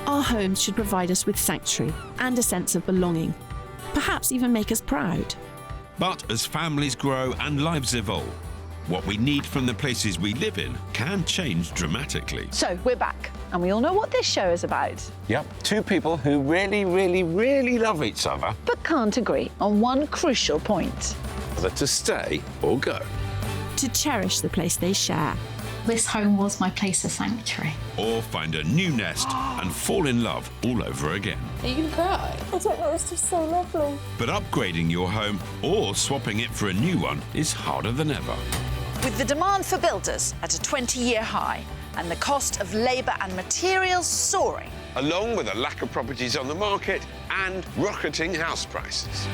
Our homes should provide us with sanctuary and a sense of belonging, perhaps even make us proud. But as families grow and lives evolve, what we need from the places we live in can change dramatically. So we're back, and we all know what this show is about. Yep, two people who really, really, really love each other. But can't agree on one crucial point. Whether to stay or go. To cherish the place they share. This home was my place of sanctuary. Or find a new nest and fall in love all over again. Are you going to cry? I don't know, it's just so lovely. But upgrading your home or swapping it for a new one is harder than ever. With the demand for builders at a 20-year high and the cost of labour and materials soaring. Along with a lack of properties on the market and rocketing house prices.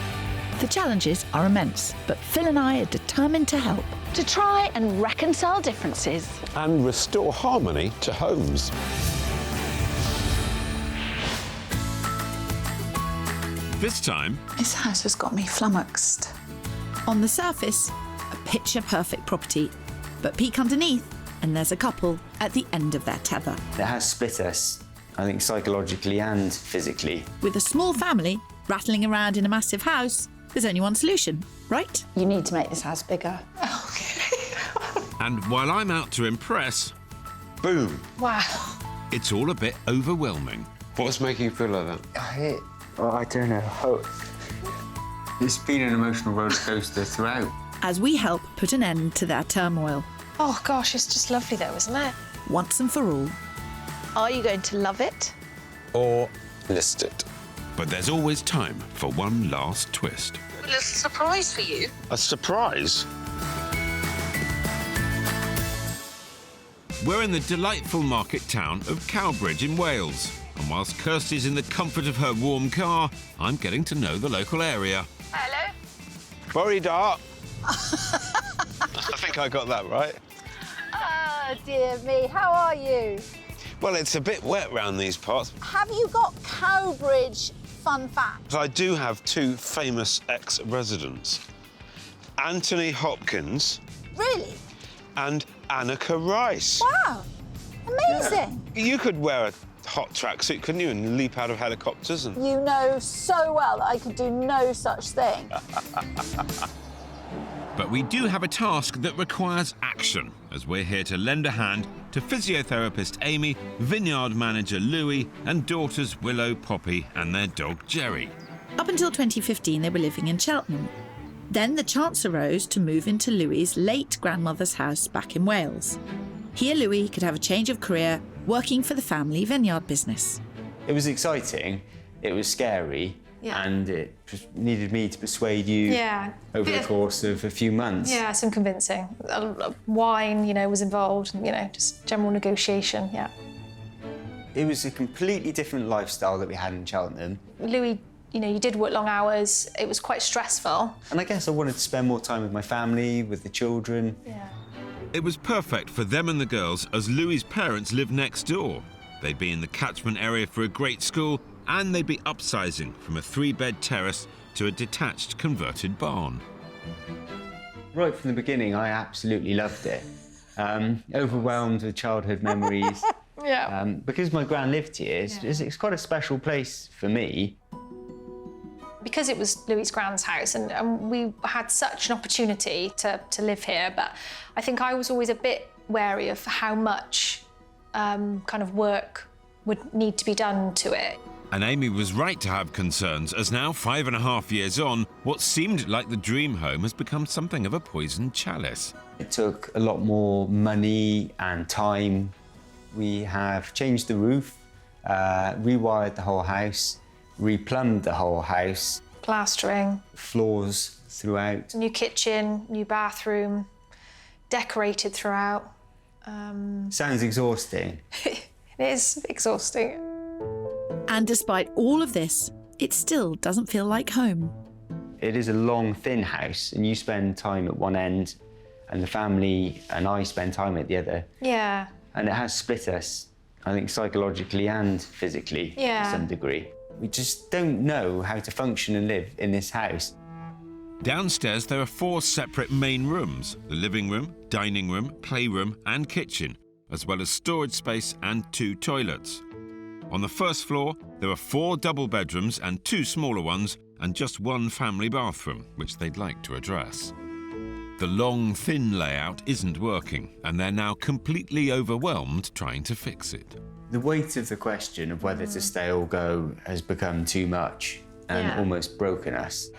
The challenges are immense, but Phil and I are determined to help. To try and reconcile differences. And restore harmony to homes. This time, This house has got me flummoxed. On the surface, a picture-perfect property, but peek underneath and there's a couple at the end of their tether. It has split us, I think, psychologically and physically. With a small family rattling around in a massive house, there's only one solution, right? You need to make this house bigger. and while I'm out to impress, Boom. Wow. it's all a bit overwhelming. What's making you feel like that? I don't know. It's been an emotional roller coaster throughout. As we help put an end to their turmoil, Oh, gosh, it's just lovely though, isn't it? once and for all. Are you going to love it? Or list it. But there's always time for one last twist. A little surprise for you. A surprise? We're in the delightful market town of Cowbridge in Wales. And whilst Kirstie's in the comfort of her warm car, I'm getting to know the local area. Hello? Very dark. I think I got that right. Oh, dear me. How are you? Well, it's a bit wet round these parts. Have you got Cowbridge fun facts? I do have two famous ex-residents. Anthony Hopkins Really? and Annika Rice. Wow. Amazing. You could wear a hot tracksuit, couldn't you, and leap out of helicopters and... You know so well that I could do no such thing. But we do have a task that requires action, as we're here to lend a hand to physiotherapist Amy, Vineyard manager Louis, and daughters Willow, Poppy, and their dog Jerry. Up until 2015, they were living in Cheltenham. Then the chance arose to move into Louis's late grandmother's house back in Wales. Here, Louis could have a change of career working for the family vineyard business. It was exciting, it was scary, Yeah. and it just needed me to persuade you over the course of a few months. Yeah, some convincing. Wine, was involved, just general negotiation, yeah. It was a completely different lifestyle that we had in Cheltenham. Louis, you did work long hours. It was quite stressful. And I guess I wanted to spend more time with my family, with the children. Yeah. It was perfect for them and the girls, as Louis's parents lived next door. They'd be in the catchment area for a great school, and they'd be upsizing from a 3-bed terrace to a detached converted barn. Right from the beginning, I absolutely loved it. Overwhelmed with childhood memories. Yeah. Because my gran lived here, it's quite a special place for me. Because it was Louis's grand's house, and we had such an opportunity to live here, but I think I was always a bit wary of how much kind of work would need to be done to it. And Amy was right to have concerns, as now, 5.5 years on, what seemed like the dream home has become something of a poisoned chalice. It took a lot more money and time. We have changed the roof, rewired the whole house, replumbed the whole house. Plastering. Floors throughout. New kitchen, new bathroom, decorated throughout. Sounds exhausting. It is exhausting. And despite all of this, it still doesn't feel like home. It is a long, thin house, and you spend time at one end, and the family and I spend time at the other. Yeah. And it has split us, I think, psychologically and physically to some degree. We just don't know how to function and live in this house. Downstairs, there are 4 separate main rooms: the living room, dining room, playroom, and kitchen, as well as storage space and 2 toilets. On the first floor, there are 4 double bedrooms and 2 smaller ones, and just 1 family bathroom, which they'd like to address. The long, thin layout isn't working, and they're now completely overwhelmed trying to fix it. The weight of the question of whether to stay or go has become too much and almost broken us.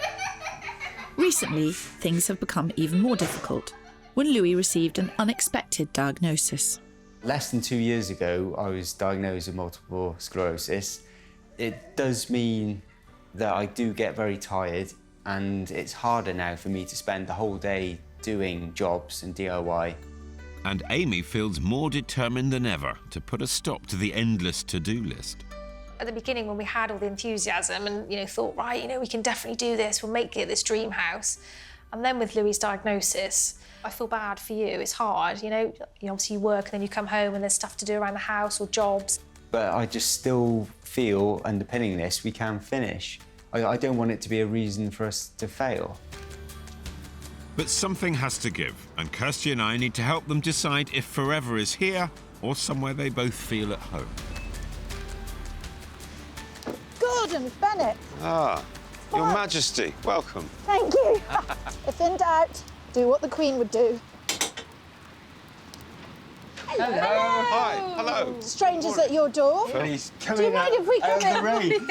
Recently, things have become even more difficult when Louis received an unexpected diagnosis. Less than 2 years ago, I was diagnosed with multiple sclerosis. It does mean that I do get very tired, and it's harder now for me to spend the whole day doing jobs and DIY. And Amy feels more determined than ever to put a stop to the endless to-do list. At the beginning, when we had all the enthusiasm and, thought, right, we can definitely do this, we'll make it this dream house. And then with Louis' diagnosis, I feel bad for you. It's hard, obviously you work and then you come home and there's stuff to do around the house or jobs. But I just still feel, underpinning this, we can finish. I don't want it to be a reason for us to fail. But something has to give, and Kirstie and I need to help them decide if forever is here or somewhere they both feel at home. Gordon Bennett. Ah, Your Majesty, welcome. Thank you. If in doubt, do what the Queen would do. Hello. Hi, hello. Strangers at your door. Please, Do you mind if we come in?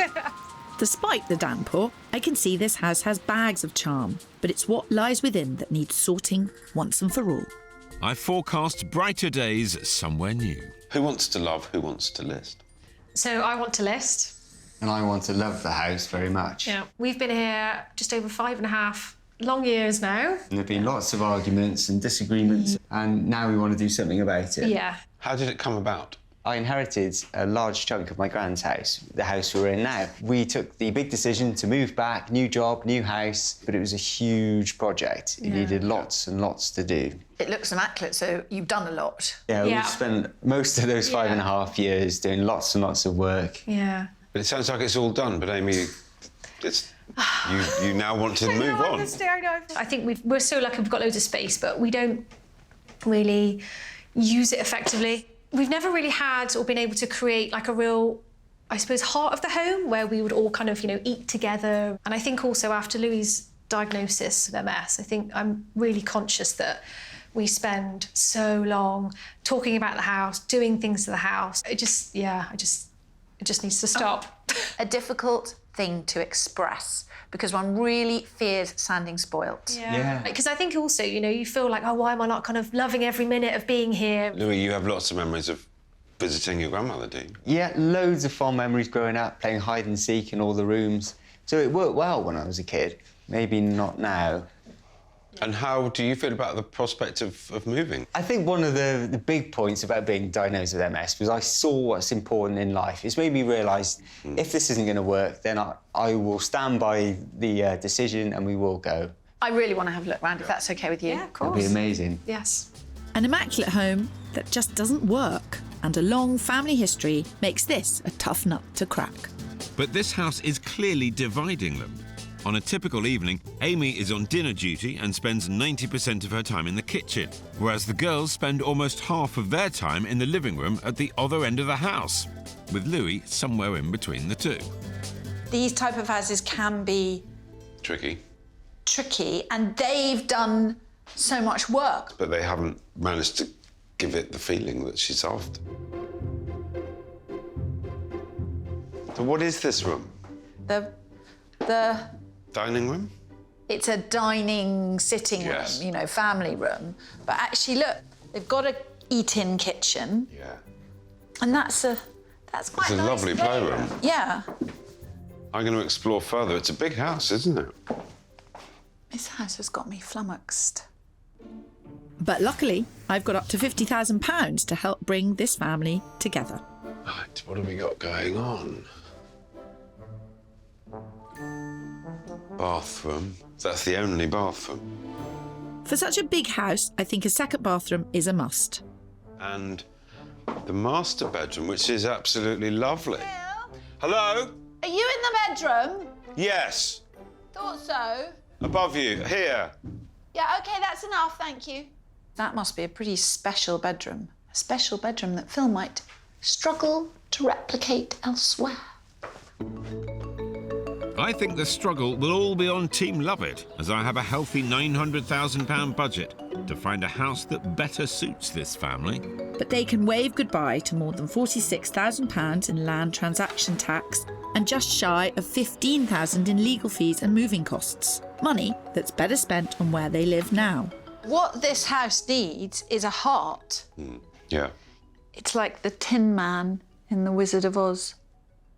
Despite the downpour, I can see this house has bags of charm, but it's what lies within that needs sorting once and for all. I forecast brighter days somewhere new. Who wants to love, who wants to list? So I want to list. And I want to love the house very much. Yeah. We've been here just over 5.5 long years now. And there have been lots of arguments and disagreements, and now we want to do something about it. Yeah. How did it come about? I inherited a large chunk of my grand's house, the house we're in now. We took the big decision to move back, new job, new house, but it was a huge project. It needed lots and lots to do. It looks immaculate, so you've done a lot. Yeah, we've spent most of those 5.5 years doing lots and lots of work. Yeah. But it sounds like it's all done, but Amy, you now want to move on. I think we're so lucky we've got loads of space, but we don't really use it effectively. We've never really had or been able to create like a real, I suppose, heart of the home where we would all kind of, eat together. And I think also after Louis' diagnosis of MS, I think I'm really conscious that we spend so long talking about the house, doing things to the house. It just needs to stop. A difficult thing to express because one really fears sounding spoilt. Yeah. Because I think also, you feel like, oh, why am I not kind of loving every minute of being here? Louis, you have lots of memories of visiting your grandmother, do you? Yeah, loads of fond memories growing up, playing hide and seek in all the rooms. So it worked well when I was a kid. Maybe not now. And how do you feel about the prospect of moving? I think one of the big points about being diagnosed with MS was I saw what's important in life. It's made me realise if this isn't going to work, then I will stand by the decision and we will go. I really want to have a look round, if that's OK with you. Yeah, of course. It'll be amazing. Yes. An immaculate home that just doesn't work, and a long family history makes this a tough nut to crack. But this house is clearly dividing them. On a typical evening, Amy is on dinner duty and spends 90% of her time in the kitchen, whereas the girls spend almost half of their time in the living room at the other end of the house, with Louis somewhere in between the two. These type of houses can be Tricky. and they've done so much work. But they haven't managed to give it the feeling that she's after. So what is this room? The Dining room? It's a dining, sitting Yes. room, family room. But actually, look, they've got a eat-in kitchen, Yeah. and that's quite It's a nice. lovely playroom. Yeah. I'm going to explore further. It's a big house, isn't it? This house has got me flummoxed. But luckily, I've got up to £50,000 to help bring this family together. Right, what have we got going on? Bathroom. That's the only bathroom. For such a big house, I think a second bathroom is a must. And the master bedroom, which is absolutely lovely. Hello? Are you in the bedroom? Yes. Thought so. Above you. Here. Yeah, OK, that's enough, thank you. That must be a pretty special bedroom. A special bedroom that Phil might struggle to replicate elsewhere. I think the struggle will all be on Team Loveit, as I have a healthy £900,000 budget to find a house that better suits this family. But they can wave goodbye to more than £46,000 in land transaction tax and just shy of £15,000 in legal fees and moving costs. Money that's better spent on where they live now. What this house needs is a heart. Yeah. It's like the Tin Man in The Wizard of Oz.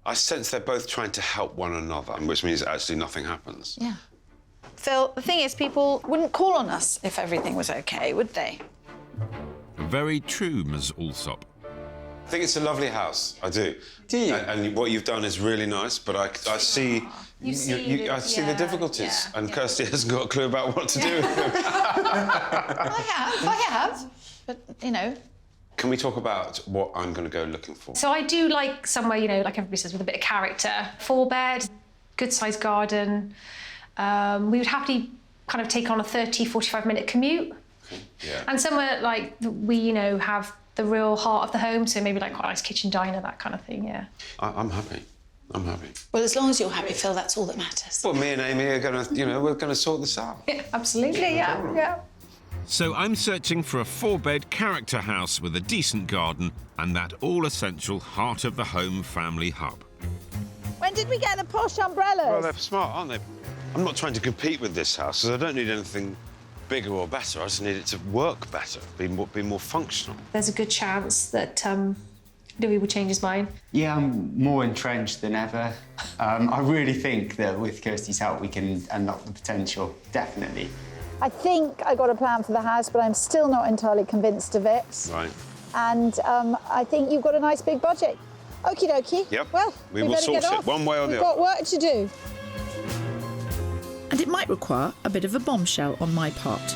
I sense they're both trying to help one another, which means actually nothing happens. Yeah. Phil, the thing is, people wouldn't call on us if everything was OK, would they? Very true, Ms. Allsopp. I think it's a lovely house, I do. Do you? And what you've done is really nice, but I see... I see the difficulties, and Kirstie hasn't got a clue about what to do with them. I have. But, you know... Can we talk about what I'm going to go looking for? So I do like somewhere, you know, like everybody says, with a bit of character. 4-bed, good-sized garden. We would happily kind of take on a 30, 45-minute commute. Yeah. And somewhere like we, you know, have the real heart of the home, so maybe like quite a nice kitchen diner, that kind of thing, yeah. I'm happy. I'm happy. Well, as long as you're happy, Phil, that's all that matters. Well, me and Amy are going to, you know, we're going to sort this out. Yeah, absolutely, yeah. So I'm searching for a 4-bed character house with a decent garden and that all-essential heart-of-the-home family hub. When did we get the posh umbrellas? Well, they're smart, aren't they? I'm not trying to compete with this house, because I don't need anything bigger or better. I just need it to work better, be more functional. There's a good chance that Louis will change his mind. Yeah, I'm more entrenched than ever. I really think that with Kirstie's help, we can unlock the potential, definitely. I think I got a plan for the house, but I'm still not entirely convinced of it. Right. And I think you've got a nice big budget. Okie dokie. Yep. Well, we will sort it one way or the other. We've got work to do. And it might require a bit of a bombshell on my part.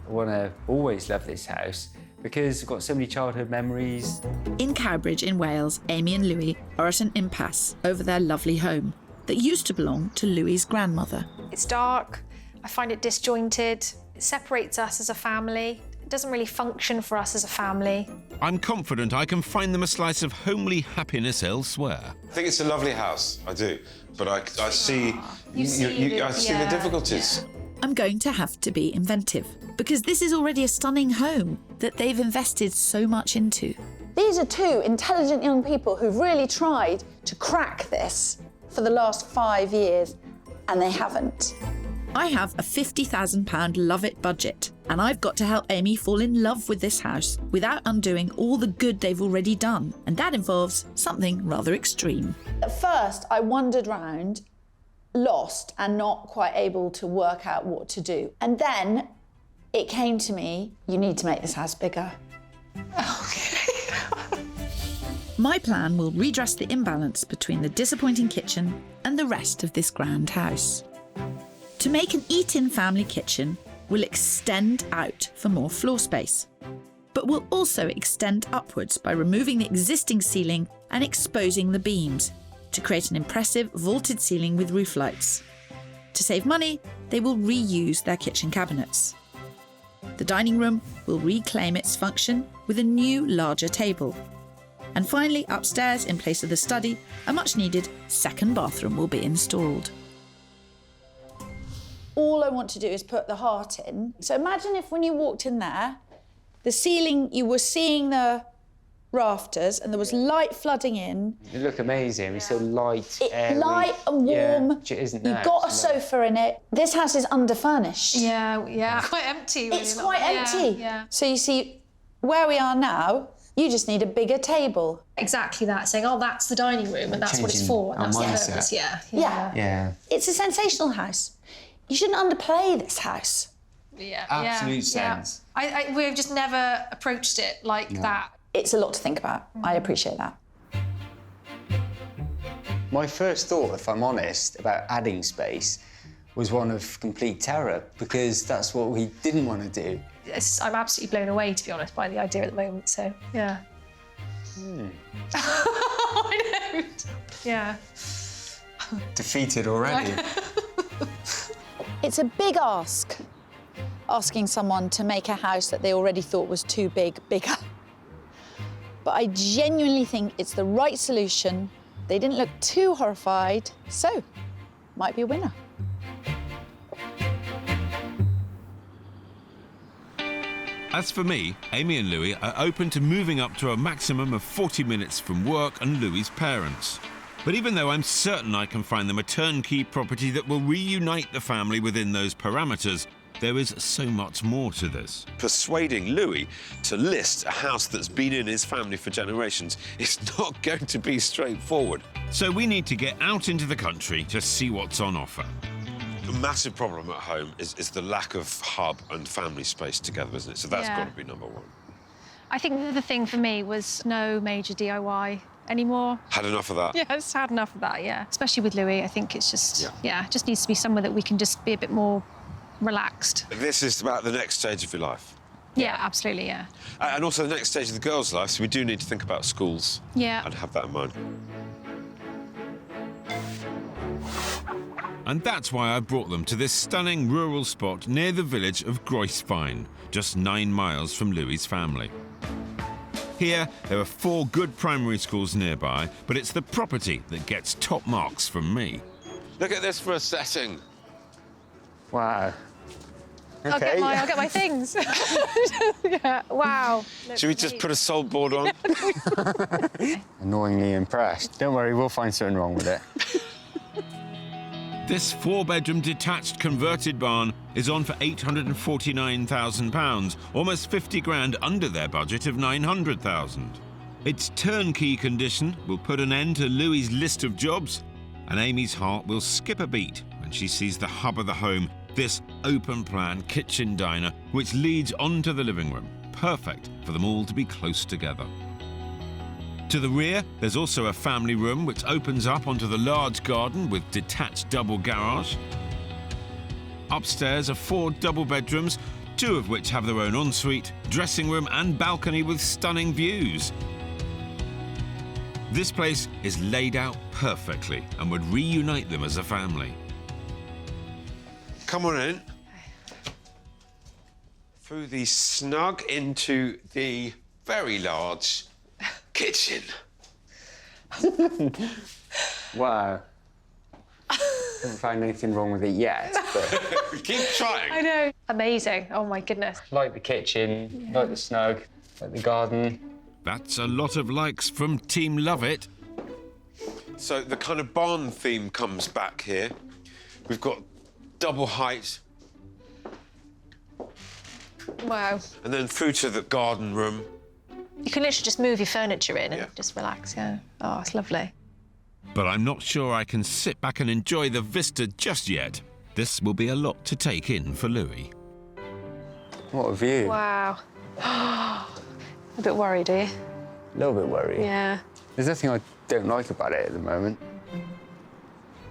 I want to always love this house because I've got so many childhood memories. In Cowbridge in Wales, Amy and Louis are at an impasse over their lovely home that used to belong to Louis's grandmother. It's dark, I find it disjointed, it separates us as a family, it doesn't really function for us as a family. I'm confident I can find them a slice of homely happiness elsewhere. I think it's a lovely house, I do. But I see... I see the difficulties. I'm going to have to be inventive, because this is already a stunning home that they've invested so much into. These are two intelligent young people who've really tried to crack this for the last 5 years, and they haven't. I have a £50,000 Loveit budget, and I've got to help Amy fall in love with this house without undoing all the good they've already done, and that involves something rather extreme. At first, I wandered round, lost and not quite able to work out what to do. And then it came to me, you need to make this house bigger. My plan will redress the imbalance between the disappointing kitchen and the rest of this grand house. To make an eat-in family kitchen, we'll extend out for more floor space, but we'll also extend upwards by removing the existing ceiling and exposing the beams to create an impressive vaulted ceiling with roof lights. To save money, they will reuse their kitchen cabinets. The dining room will reclaim its function with a new, larger table. And finally, upstairs, in place of the study, a much-needed second bathroom will be installed. All I want to do is put the heart in. So imagine if when you walked in there, the ceiling, you were seeing the rafters and there was light flooding in. It looked amazing. It's so light, airy. Light and warm. Yeah, which it isn't now. You've got a sofa in it. This house is underfurnished. Yeah. Quite empty, really. It's quite empty. Yeah. So you see, where we are now, you just need a bigger table. Exactly that, saying, oh, that's the dining room and that's what it's for, and that's the purpose, Yeah. It's a sensational house. You shouldn't underplay this house. Absolute sense. We've just never approached it like that. It's a lot to think about. I appreciate that. My first thought, if I'm honest, about adding space was one of complete terror, because that's what we didn't want to do. I'm absolutely blown away, to be honest, by the idea at the moment, so, yeah. I know. Yeah. Defeated already. It's a big ask. asking someone to make a house that they already thought was too big, bigger. But I genuinely think it's the right solution. They didn't look too horrified, so might be a winner. As for me, Amy and Louis are open to moving up to a maximum of 40 minutes from work and Louis's parents. But even though I'm certain I can find them a turnkey property that will reunite the family within those parameters, there is so much more to this. Persuading Louis to list a house that's been in his family for generations is not going to be straightforward. So we need to get out into the country to see what's on offer. A massive problem at home is the lack of hub and family space together, isn't it? So that's got to be number one. I think the thing for me was no major DIY anymore. Had enough of that? Yeah, I just had enough of that, yeah. Especially with Louis, I think it's just, it just needs to be somewhere that we can just be a bit more relaxed. This is about the next stage of your life. Yeah, absolutely, yeah. And also the next stage of the girls' life, so we do need to think about schools. Yeah. And have that in mind. And that's why I brought them to this stunning rural spot near the village of Groysfine, just 9 miles from Louis's family. Here, there are 4 good primary schools nearby, but it's the property that gets top marks from me. Look at this for a setting. Wow. Okay. I'll get my things. Yeah, wow. Should we just put a sold board on? Annoyingly impressed. Don't worry, we'll find something wrong with it. This 4-bedroom detached converted barn is on for £849,000, almost 50 grand under their budget of 900,000. Its turnkey condition will put an end to Louis's list of jobs, and Amy's heart will skip a beat when she sees the hub of the home, this open-plan kitchen diner, which leads onto the living room, perfect for them all to be close together. To the rear, there's also a family room which opens up onto the large garden with detached double garage. Upstairs are 4 double bedrooms, 2 of which have their own ensuite, dressing room and balcony with stunning views. This place is laid out perfectly and would reunite them as a family. Come on in. Through the snug into the very large kitchen. Wow. Haven't found anything wrong with it yet, but... Keep trying. I know. Amazing. Oh, my goodness. Like the kitchen, like the snug, like the garden. That's a lot of likes from Team Love It. So the kind of barn theme comes back here. We've got double height. Wow. And then through to the garden room. You can literally just move your furniture in and Yeah. just relax, yeah. Oh, it's lovely. But I'm not sure I can sit back and enjoy the vista just yet. This will be a lot to take in for Louis. What a view. Wow. A bit worried, are you? A little bit worried. Yeah. There's nothing I don't like about it at the moment.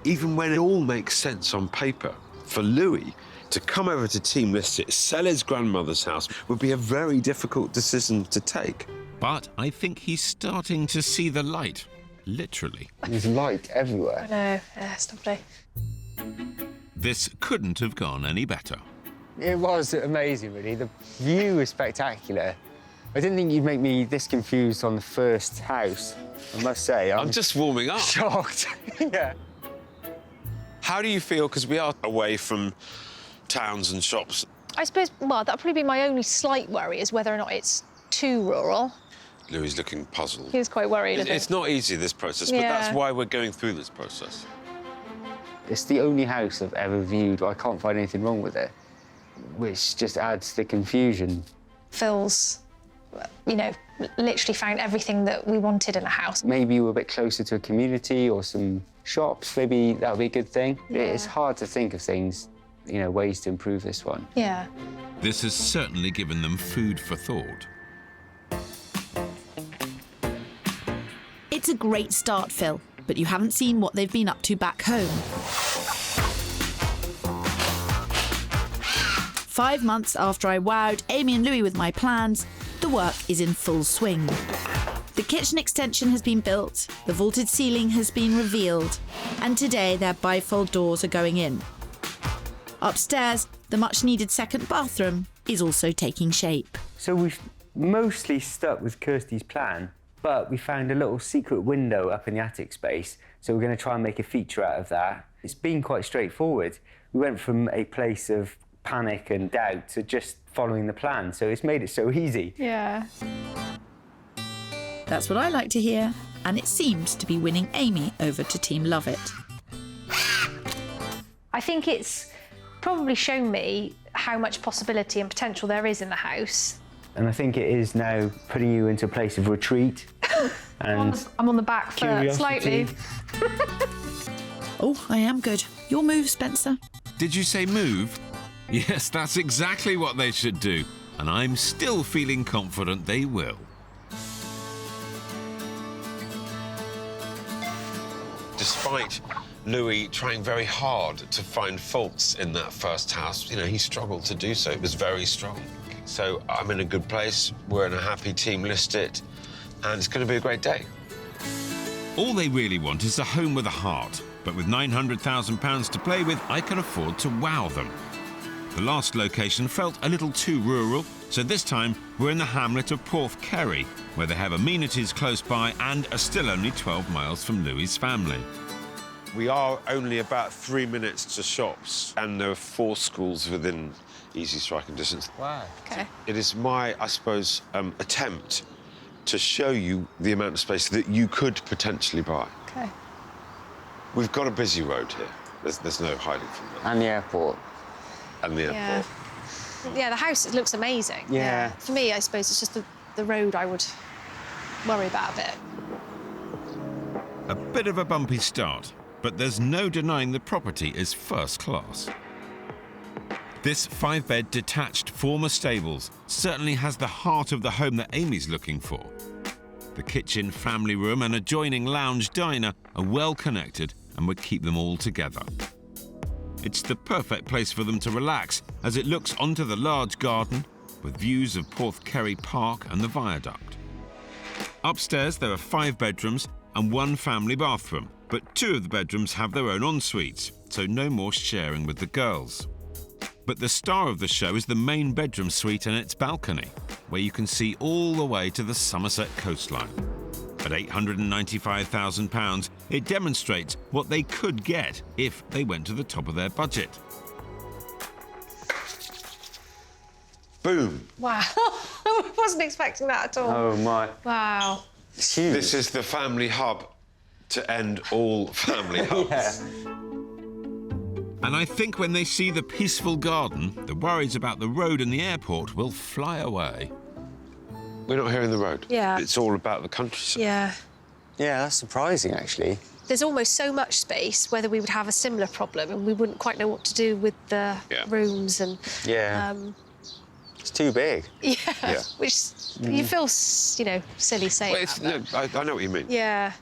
Even when it all makes sense on paper, for Louis to come over to Team List It, sell his grandmother's house, would be a very difficult decision to take. But I think he's starting to see the light, literally. There's light everywhere. I know. Yeah, it's lovely. This couldn't have gone any better. It was amazing, really. The view is spectacular. I didn't think you'd make me this confused on the first house, I must say. I'm just warming up. shocked. Yeah. How do you feel, because we are away from towns and shops? I suppose, well, that'd probably be my only slight worry is whether or not it's too rural. Louis is looking puzzled. He was quite worried, I think. It's not easy, this process, but Yeah. that's why we're going through this process. It's the only house I've ever viewed. I can't find anything wrong with it, which just adds to the confusion. Phil's, you know, literally found everything that we wanted in a house. Maybe we're a bit closer to a community or some shops. Maybe that would be a good thing. Yeah. It's hard to think of things, you know, ways to improve this one. Yeah. This has certainly given them food for thought. It's a great start, Phil, but you haven't seen what they've been up to back home. 5 months after I wowed Amy and Louis with my plans, the work is in full swing. The kitchen extension has been built, the vaulted ceiling has been revealed, and today their bifold doors are going in. Upstairs, The much-needed second bathroom is also taking shape. So we've mostly stuck with Kirstie's plan, but we found a little secret window up in the attic space, so we're going to try and make a feature out of that. It's been quite straightforward. We went from a place of panic and doubt to just following the plan, so it's made it so easy. Yeah. That's what I like to hear, and it seems to be winning Amy over to Team Love It. I think it's probably shown me how much possibility and potential there is in the house. And I think it is now putting you into a place of retreat. And I'm on the back foot slightly. Oh, I am good. Your move, Spencer. Did you say move? Yes, that's exactly what they should do. And I'm still feeling confident they will. Despite Louis trying very hard to find faults in that first house, you know, he struggled to do so. It was very strong. So I'm in a good place. We're in a happy team, list it, and it's going to be a great day. All they really want is a home with a heart. But with £900,000 to play with, I can afford to wow them. The last location felt a little too rural, so this time we're in the hamlet of Porthkerry, where they have amenities close by and are still only 12 miles from Louis's family. We are only about 3 minutes to shops, and there are 4 schools within easy striking distance. Wow. Okay. It is my, I suppose, attempt to show you the amount of space that you could potentially buy. Okay. We've got a busy road here. There's no hiding from that. And the airport. And the airport. Yeah, the house, it looks amazing. Yeah. For me, I suppose it's just the road I would worry about a bit. A bit of a bumpy start, but there's no denying the property is first class. This 5-bed detached former stables certainly has the heart of the home that Amy's looking for. The kitchen, family room and adjoining lounge diner are well connected and would keep them all together. It's the perfect place for them to relax as it looks onto the large garden with views of Porthkerry Park and the viaduct. Upstairs there are 5 bedrooms and 1 family bathroom, but 2 of the bedrooms have their own en-suites, so no more sharing with the girls. But the star of the show is the main bedroom suite and its balcony, where you can see all the way to the Somerset coastline. At £895,000, it demonstrates what they could get if they went to the top of their budget. Boom. Wow. I wasn't expecting that at all. Oh, my. Wow. It's huge. This is the family hub to end all family hubs. Yeah. And I think when they see the peaceful garden, the worries about the road and the airport will fly away. We're not here in the road. Yeah. It's all about the countryside. Yeah. Yeah, that's surprising, actually. There's almost so much space, whether we would have a similar problem and we wouldn't quite know what to do with the rooms and... Yeah. It's too big. Yeah. Which you feel, you know, silly saying Well, that. I know what you mean. Yeah.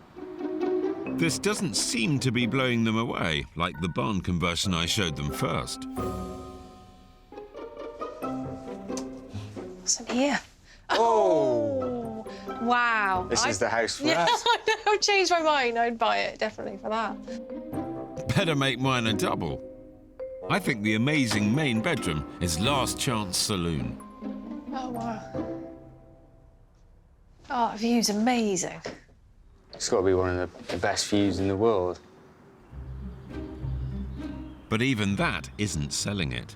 This doesn't seem to be blowing them away, like the barn conversion I showed them first. What's in here? Oh! Wow. This is the house for Yeah, us. I know. I've changed my mind. I'd buy it, definitely, for that. Better make mine a double. I think the amazing main bedroom is Last Chance Saloon. Oh, wow. Oh, the view's amazing. It's got to be one of the best views in the world. But even that isn't selling it.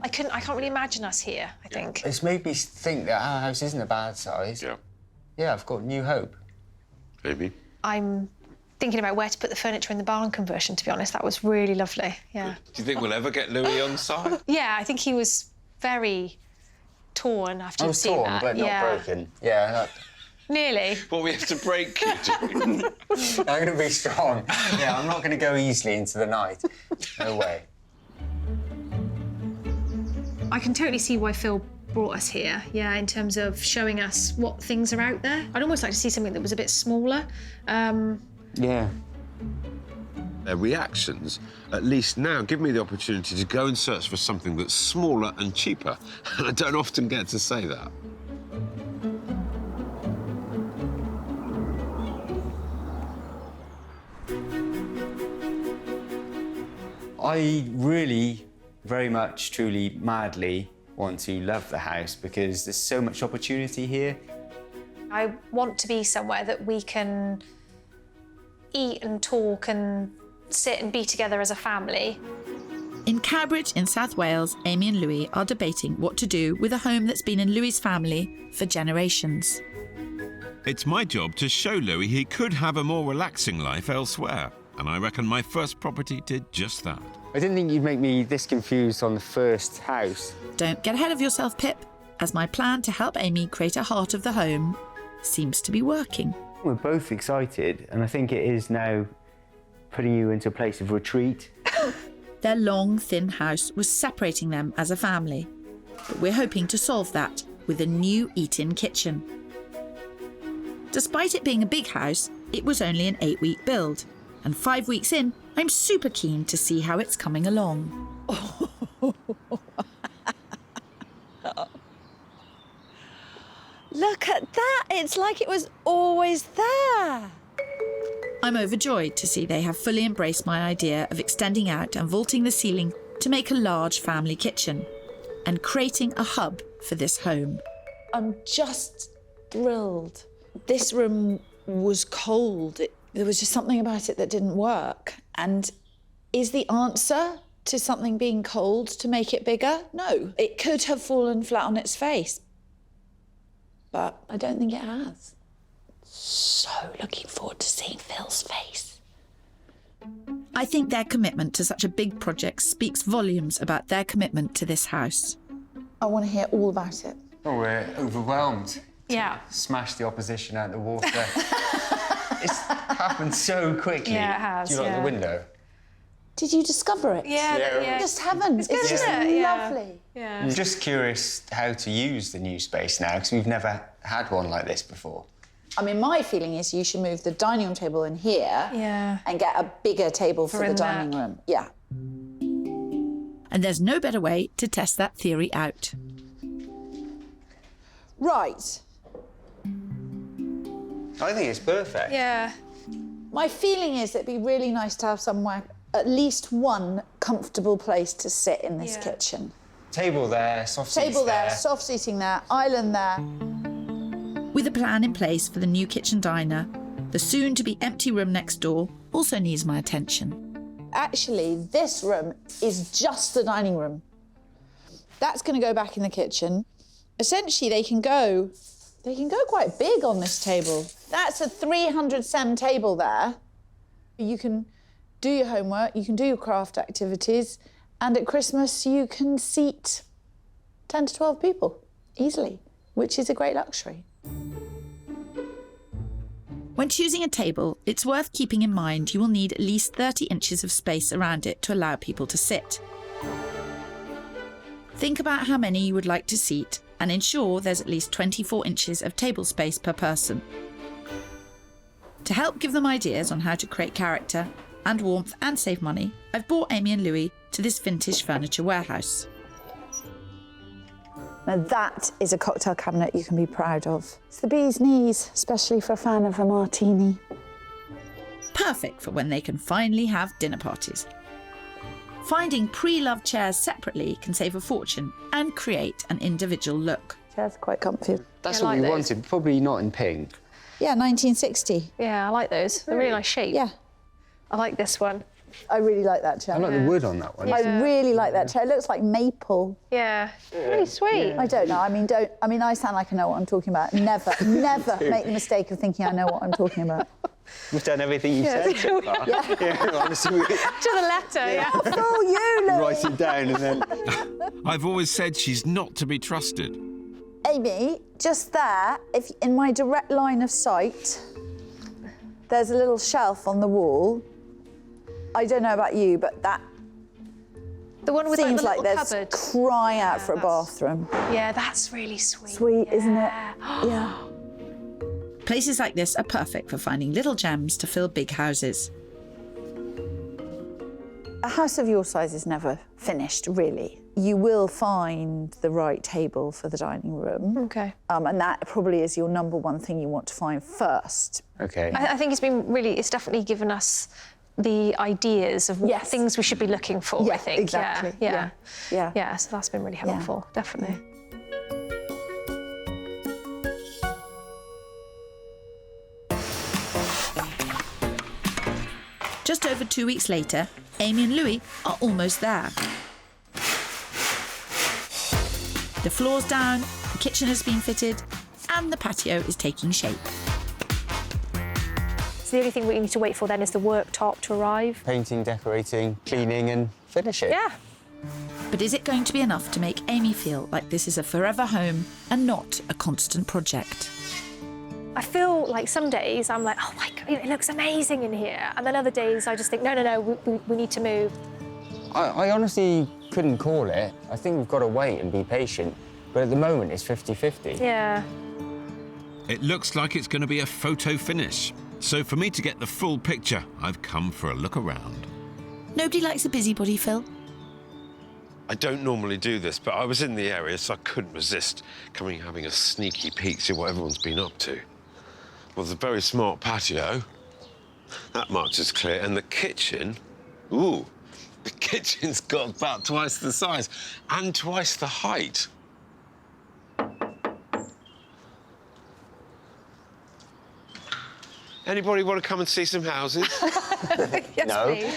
I can't really imagine us here, I think. It's made me think that our house isn't a bad size. Yeah. Yeah, I've got new hope. Maybe. I'm thinking about where to put the furniture in the barn conversion, to be honest. That was really lovely, yeah. Do you think we'll ever get Louis on side? Yeah, I think he was very torn after I you've was seen torn, that. but not broken. Yeah, Nearly. What we have to break you doing? I'm going to be strong. Yeah, I'm not going to go easily into the night. No way. I can totally see why Phil brought us here, yeah, in terms of showing us what things are out there. I'd almost like to see something that was a bit smaller. Yeah. Their reactions, at least now, give me the opportunity to go and search for something that's smaller and cheaper. And I don't often get to say that. I really very much, truly, madly want to love the house because there's so much opportunity here. I want to be somewhere that we can eat and talk and sit and be together as a family. In Cowbridge in South Wales, Amy and Louis are debating what to do with a home that's been in Louis's family for generations. It's my job to show Louis he could have a more relaxing life elsewhere, and I reckon my first property did just that. I didn't think you'd make me this confused on the first house. Don't get ahead of yourself, Pip, as my plan to help Amy create a heart of the home seems to be working. We're both excited, and I think it is now putting you into a place of retreat. Their long, thin house was separating them as a family, but we're hoping to solve that with a new eat-in kitchen. Despite it being a big house, it was only an 8-week build, and 5 weeks in, I'm super keen to see how it's coming along. Look at that! It's like it was always there. I'm overjoyed to see they have fully embraced my idea of extending out and vaulting the ceiling to make a large family kitchen and creating a hub for this home. I'm just thrilled. This room was cold. There was just something about it that didn't work. And is the answer to something being cold to make it bigger? No. It could have fallen flat on its face. But I don't think it has. So looking forward to seeing Phil's face. I think their commitment to such a big project speaks volumes about their commitment to this house. I want to hear all about it. Oh, we're overwhelmed. Yeah. Smash the opposition out the water. It's happened so quickly. Yeah, it has, Do you like yeah. the window? Did you discover it? Yeah. I just haven't. It's good, just isn't it? Yeah. lovely. Yeah. I'm just curious how to use the new space now, because we've never had one like this before. I mean, my feeling is you should move the dining room table in here and get a bigger table for the in dining there. room. Yeah. And there's no better way to test that theory out. Right. I think it's perfect. Yeah. My feeling is it'd be really nice to have somewhere, at least one comfortable place to sit in this kitchen. Table there, soft seats Table there, soft seating there, island there. With a plan in place for the new kitchen diner, the soon-to-be empty room next door also needs my attention. Actually, this room is just the dining room. That's going to go back in the kitchen. Essentially, they can go quite big on this table. That's a 300 cm table there. You can do your homework, you can do your craft activities, and at Christmas you can seat 10 to 12 people easily, which is a great luxury. When choosing a table, it's worth keeping in mind you will need at least 30 inches of space around it to allow people to sit. Think about how many you would like to seat and ensure there's at least 24 inches of table space per person. To help give them ideas on how to create character and warmth and save money, I've brought Amy and Louis to this vintage furniture warehouse. Now that is a cocktail cabinet you can be proud of. It's the bee's knees, especially for a fan of a martini. Perfect for when they can finally have dinner parties. Finding pre-loved chairs separately can save a fortune and create an individual look. Chairs are quite comfy. That's I what like we those. wanted, probably not in pink. Yeah, 1960. Yeah, I like those. They're really nice shape. Yeah, I like this one. I really like that chair. I like the wood on that one. I really like that chair. It looks like maple. Yeah. Really sweet. I don't know. I sound like I know what I'm talking about. Never make the mistake of thinking I know what I'm talking about. We've done everything you said so far. Yeah, honestly, To the letter, yeah. Oh, you, Louis. write it down and then... I've always said she's not to be trusted. Amy, just there, if in my direct line of sight, there's a little shelf on the wall. I don't know about you, but that The one with seems like like the there's little cupboard. cry out for a that's- bathroom. Yeah, that's really sweet. Sweet, isn't it? Yeah. Places like this are perfect for finding little gems to fill big houses. A house of your size is never finished, really. You will find the right table for the dining room. Okay. And that probably is your number one thing you want to find first. OK. I think it's definitely given us the ideas of what Yes. things we should be looking for, Yeah, I think. exactly. Yeah. Yeah. So that's been really helpful, definitely. Just over 2 weeks later, Amy and Louis are almost there. The floor's down, the kitchen has been fitted, and the patio is taking shape. So the only thing we need to wait for then is the worktop to arrive. Painting, decorating, cleaning and finishing. Yeah. But is it going to be enough to make Amy feel like this is a forever home and not a constant project? I feel like some days I'm like, oh my God, it looks amazing in here. And then other days I just think, no, we need to move. I honestly couldn't call it. I think we've got to wait and be patient. But at the moment, it's 50-50. Yeah. It looks like it's going to be a photo finish. So for me to get the full picture, I've come for a look around. Nobody likes a busybody, Phil. I don't normally do this, but I was in the area, so I couldn't resist having a sneaky peek, see what everyone's been up to. Well, the very smart patio, that much is clear, and the kitchen, ooh, the kitchen's got about twice the size and twice the height. Anybody want to come and see some houses? Yes, No. please.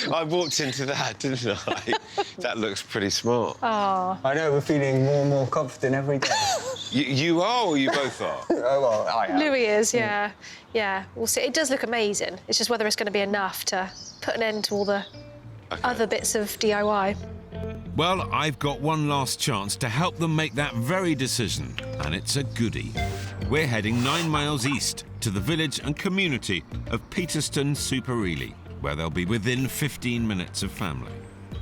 I walked into that, didn't I? That looks pretty smart. Oh. I know, we're feeling more and more confident every day. You are, or you both are? Oh, well, I am. Louis is, yeah. Yeah, we'll see. It does look amazing. It's just whether it's going to be enough to put an end to all the other bits of DIY. Well, I've got one last chance to help them make that very decision, and it's a goodie. We're heading 9 miles east to the village and community of Peterston super Ely, where they'll be within 15 minutes of family.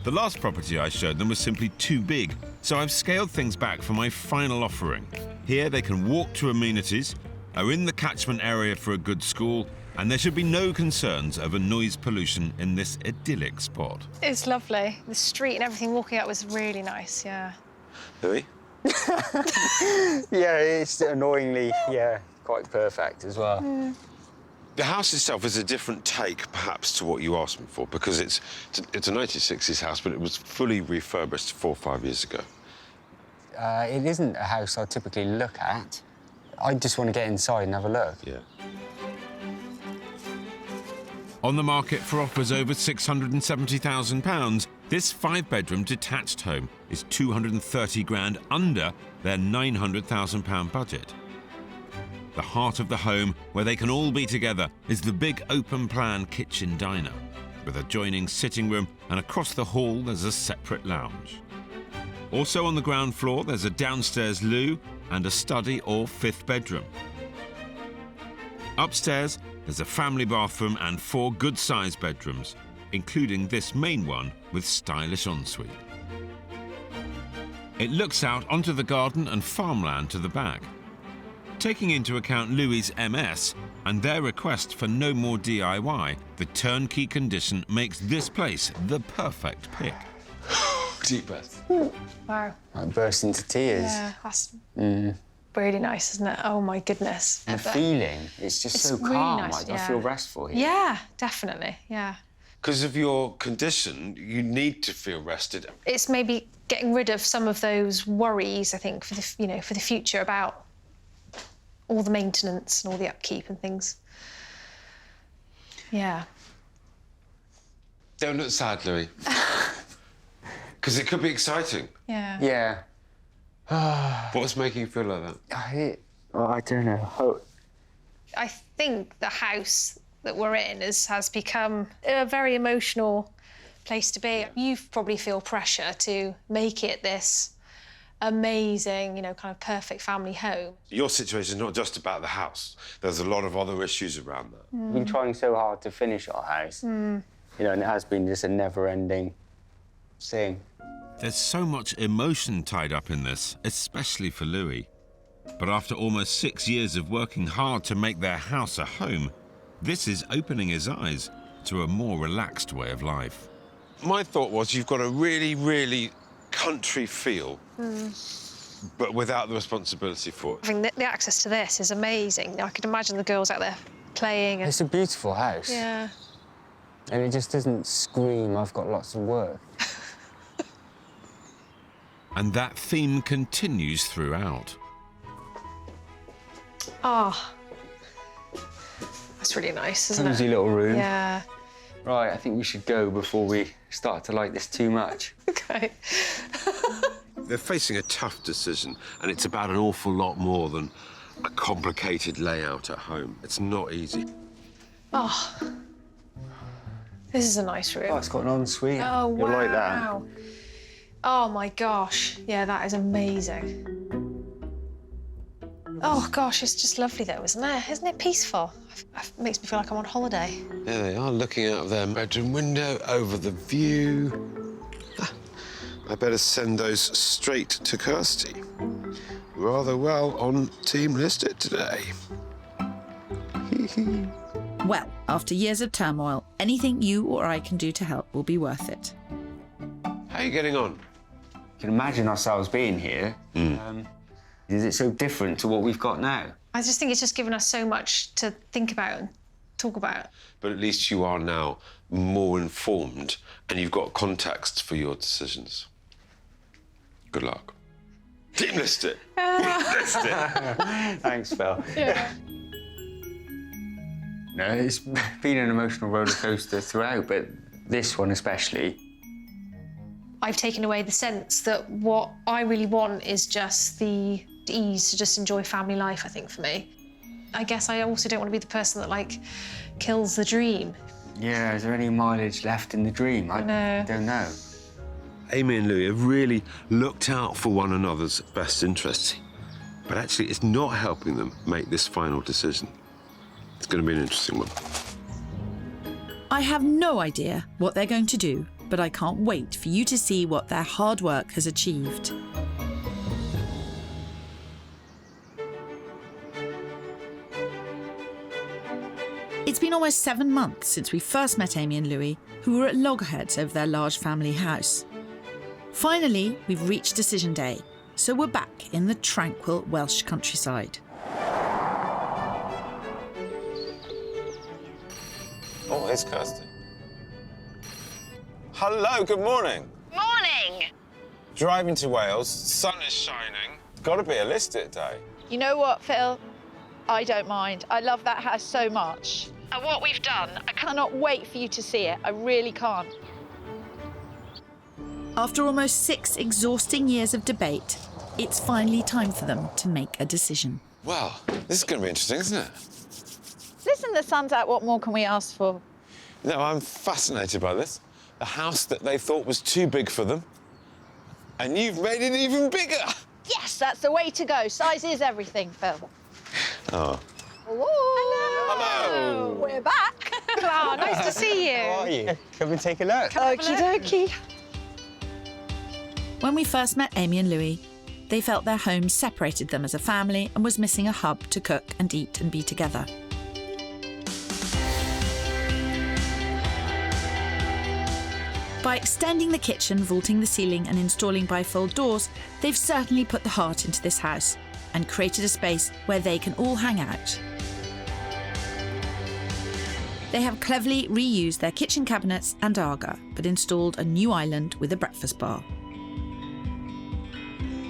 The last property I showed them was simply too big, so I've scaled things back for my final offering. Here they can walk to amenities, are in the catchment area for a good school, and there should be no concerns over noise pollution in this idyllic spot. It's lovely. The street and everything walking up was really nice, yeah. Louis? Yeah, it's annoyingly, quite perfect as well. The house itself is a different take, perhaps, to what you asked me for, because it's a 1960s house, but it was fully refurbished 4 or 5 years ago. It isn't a house I typically look at. I just want to get inside and have a look. Yeah. On the market for offers over £670,000, this 5-bedroom detached home is 230 grand under their £900,000 budget. The heart of the home, where they can all be together, is the big open-plan kitchen diner, with adjoining sitting room, and across the hall there's a separate lounge. Also on the ground floor there's a downstairs loo and a study or 5th bedroom. Upstairs there's a family bathroom and 4 good-sized bedrooms, including this main one with stylish ensuite. It looks out onto the garden and farmland to the back. Taking into account Louis' MS and their request for no more DIY, the turnkey condition makes this place the perfect pick. Deep breath. Wow. I burst into tears. Yeah, that's really nice, isn't it? Oh, my goodness. The feeling, it's just so really calm. nice, I feel restful here. Yeah, definitely, yeah. Because of your condition, you need to feel rested. It's maybe getting rid of some of those worries, I think, for the for the future about all the maintenance and all the upkeep and things. Yeah. Don't look sad, Louis. Because it could be exciting. Yeah. Yeah. What's making you feel like that? I don't know. I think the house that we're in has become a very emotional place to be. You probably feel pressure to make it this amazing, kind of perfect family home. Your situation is not just about the house. There's a lot of other issues around that. We've been trying so hard to finish our house. And it has been just a never-ending thing. There's so much emotion tied up in this, especially for Louis. But after almost 6 years of working hard to make their house a home, this is opening his eyes to a more relaxed way of life. My thought was you've got a really, really country feel, but without the responsibility for it. Having the access to this is amazing. I could imagine the girls out there playing. And... It's a beautiful house. Yeah. And it just doesn't scream, I've got lots of work. And that theme continues throughout. Oh, that's really nice, isn't Cozy it? little room. Yeah. Right, I think we should go before we start to like this too much. Okay. They're facing a tough decision, and it's about an awful lot more than a complicated layout at home. It's not easy. Oh, this is a nice room. Oh, it's got an ensuite. Oh, wow. You'll like that. Oh, my gosh. Yeah, that is amazing. Oh, gosh, it's just lovely, though, isn't it? Isn't it peaceful? It makes me feel like I'm on holiday. There they are, looking out of their bedroom window over the view. I better send those straight to Kirstie. Rather well on Team Listed today. Well, after years of turmoil, anything you or I can do to help will be worth it. How are you getting on? You can imagine ourselves being here. Is it so different to what we've got now? I just think it's just given us so much to think about and talk about. But at least you are now more informed and you've got context for your decisions. Good luck. Team Listed. Thanks, Phil. Yeah. No, it's been an emotional roller coaster throughout, but this one especially. I've taken away the sense that what I really want is just the ease to just enjoy family life, I think, for me. I guess I also don't want to be the person that, like, kills the dream. Yeah, is there any mileage left in the dream? I don't know. Amy and Louis have really looked out for one another's best interests, but actually it's not helping them make this final decision. It's going to be an interesting one. I have no idea what they're going to do, but I can't wait for you to see what their hard work has achieved. It's been almost 7 months since we first met Amy and Louis, who were at loggerheads over their large family house. Finally, we've reached decision day, so we're back in the tranquil Welsh countryside. Oh, it's Kirstie. Hello, good morning. Morning! Driving to Wales, sun is shining. It's got to be a listed day. You know what, Phil? I don't mind. I love that house so much. And what we've done, I cannot wait for you to see it. I really can't. After almost 6 exhausting years of debate, it's finally time for them to make a decision. Well, this is going to be interesting, isn't it? Listen, the sun's out. What more can we ask for? No, I'm fascinated by this. The house that they thought was too big for them, and you've made it even bigger. Yes, that's the way to go. Size is everything, Phil. Oh. Hello. Hello. We're back. Oh, nice to see you. How are you? Come and take a look. Okie dokie. When we first met Amy and Louis, they felt their home separated them as a family and was missing a hub to cook and eat and be together. By extending the kitchen, vaulting the ceiling and installing bifold doors, they've certainly put the heart into this house and created a space where they can all hang out. They have cleverly reused their kitchen cabinets and Aga, but installed a new island with a breakfast bar.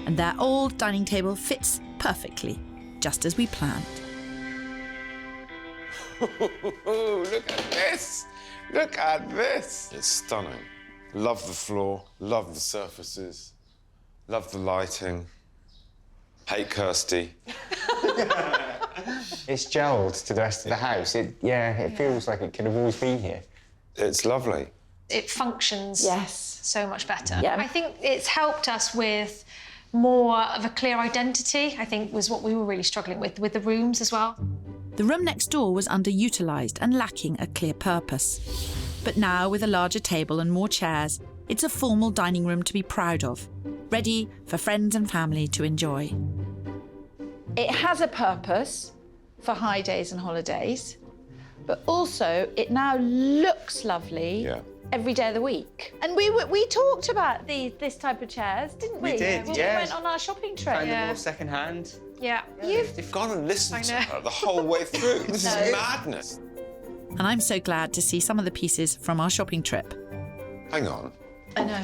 And their old dining table fits perfectly, just as we planned. Look at this. Look at this. It's stunning. Love the floor, love the surfaces, love the lighting. Hate Kirstie. It's gelled to the rest of the house. It feels like it could have always been here. It's lovely. It functions Yes. so much better. Yeah. I think it's helped us with more of a clear identity, I think was what we were really struggling with the rooms as well. The room next door was underutilised and lacking a clear purpose. But now, with a larger table and more chairs, it's a formal dining room to be proud of, ready for friends and family to enjoy. It has a purpose for high days and holidays, but also it now looks lovely every day of the week. And we talked about this type of chairs, didn't we? We did, when yeah. we went on our shopping trip. Kind of more second hand. Yeah. You've got to listen to her the whole way through. This is madness. And I'm so glad to see some of the pieces from our shopping trip. Hang on. I know.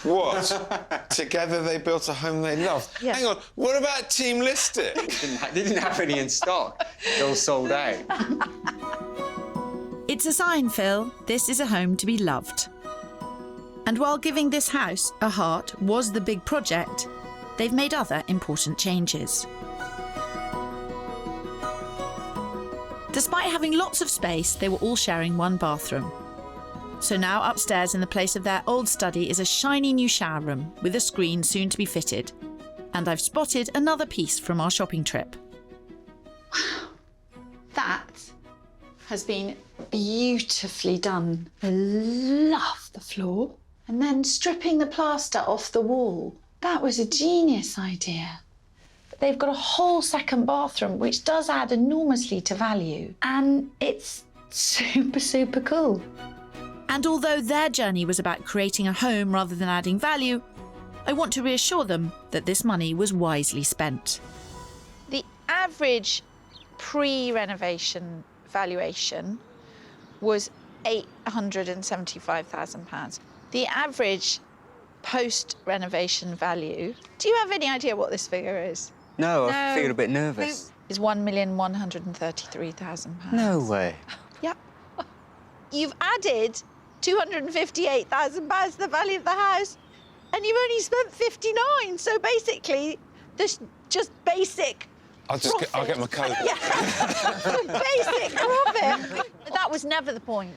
What? Together they built a home they loved. Yeah. Hang on, what about Team Listed? They didn't have any in stock. They all sold out. It's a sign, Phil. This is a home to be loved. And while giving this house a heart was the big project, they've made other important changes. Despite having lots of space, they were all sharing one bathroom. So now upstairs in the place of their old study is a shiny new shower room with a screen soon to be fitted. And I've spotted another piece from our shopping trip. That has been beautifully done. I love the floor. And then stripping the plaster off the wall. That was a genius idea. But they've got a whole second bathroom, which does add enormously to value. And it's super, super cool. And although their journey was about creating a home rather than adding value, I want to reassure them that this money was wisely spent. The average pre-renovation valuation was £875,000. The average post-renovation value, do you have any idea what this figure is? No, I feel a bit nervous. Is £1,133,000. No way. Yep. You've added £258,000 to the value of the house, and you've only spent 59. So basically, this just basic. I'll get my code. Basic profit. That was never the point.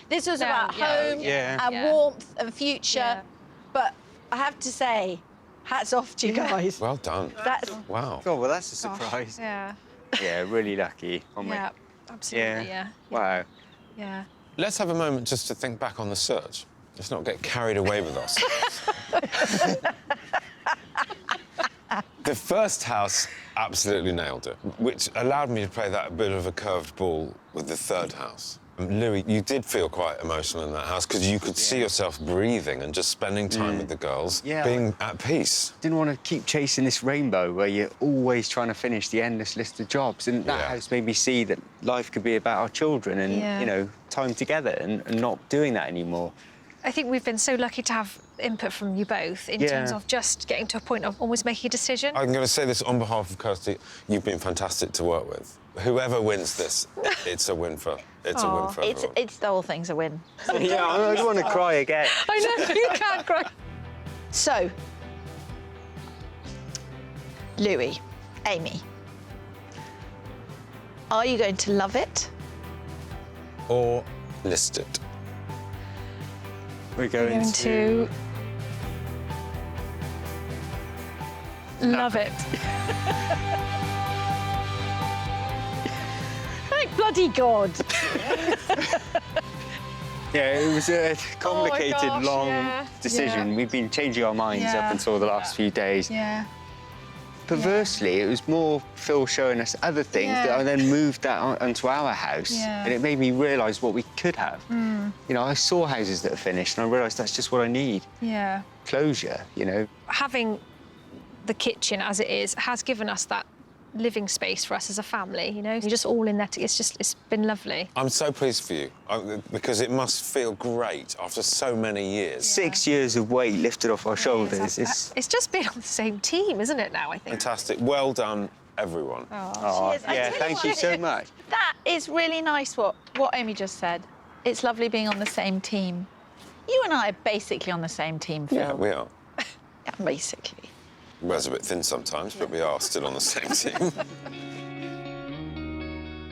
This was about home and warmth and future. Yeah. But I have to say, hats off to you guys. Well done. Wow. Oh, well, that's a surprise. Yeah. Yeah, really lucky. Yeah, absolutely, yeah. Wow. Yeah. Let's have a moment just to think back on the search. Let's not get carried away with us. The first house absolutely nailed it, which allowed me to play that bit of a curved ball with the third house. Louis, you did feel quite emotional in that house because you could see yourself breathing and just spending time with the girls, being at peace. Didn't want to keep chasing this rainbow where you're always trying to finish the endless list of jobs. And that house made me see that life could be about our children and, you know, time together and not doing that anymore. I think we've been so lucky to have input from you both in terms of just getting to a point of almost making a decision. I'm going to say this on behalf of Kirstie. You've been fantastic to work with. Whoever wins this, it's a win for everyone. It's the whole thing's a win. Yeah, I don't want to cry again. I know, you can't cry. So, Louis, Amy, are you going to love it? Or list it. We're going to... Love it. Thank bloody God. Yeah, it was a complicated, long decision. Yeah. We've been changing our minds up until the last few days. Yeah. Perversely, it was more Phil showing us other things that I then moved that onto our house. Yeah. And it made me realise what we could have. You know, I saw houses that are finished and I realised that's just what I need. Yeah. Closure, you know. Having the kitchen as it is has given us that living space for us as a family, you know? You're just all in there. It's been lovely. I'm so pleased for you, because it must feel great after so many years. 6 years of weight lifted off our shoulders. It's just been on the same team, isn't it, now, I think? Fantastic. Well done, everyone. Oh, yeah, thank you so much. That is really nice, what Amy just said. It's lovely being on the same team. You and I are basically on the same team, Phil. Yeah, we are. Yeah, basically. Wears a bit thin sometimes, but we are still on the same team.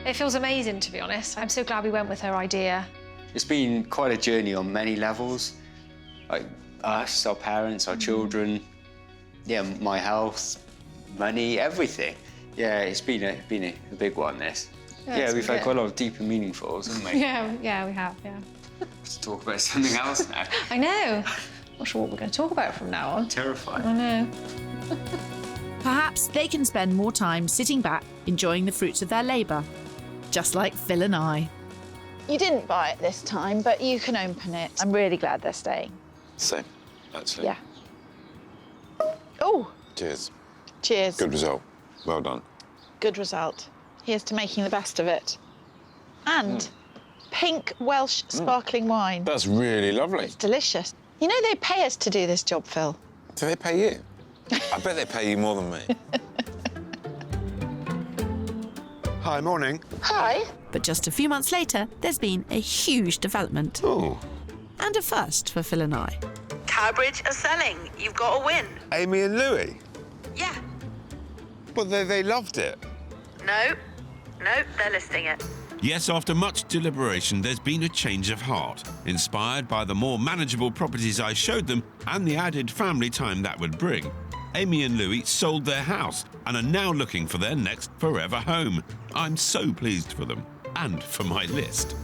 It feels amazing, to be honest. I'm so glad we went with her idea. It's been quite a journey on many levels. Like us, our parents, our children, my health, money, everything. Yeah, it's been a big one, this. Yeah, we've had quite a lot of deep and meaningfuls, haven't we? Yeah, we have, yeah. Let's talk about something else now. I know. Not sure what we're going to talk about from now on. Terrifying. I know. Perhaps they can spend more time sitting back, enjoying the fruits of their labour. just like Phil and I. You didn't buy it this time, but you can open it. I'm really glad they're staying. Same, actually. Yeah. Oh, Cheers. cheers. Good result. Well done. Good result. Here's to making the best of it. And pink Welsh sparkling wine. That's really lovely. It's delicious. You know they pay us to do this job, Phil. Do they pay you? I bet they pay you more than me. Hi, morning. Hi. But just a few months later, there's been a huge development. Oh. And a first for Phil and I. Cowbridge are selling. You've got a win. Amy and Louis? Yeah. But they loved it. No, they're listing it. Yes, after much deliberation, there's been a change of heart, inspired by the more manageable properties I showed them and the added family time that would bring. Amy and Louis sold their house and are now looking for their next forever home. I'm so pleased for them and for my list.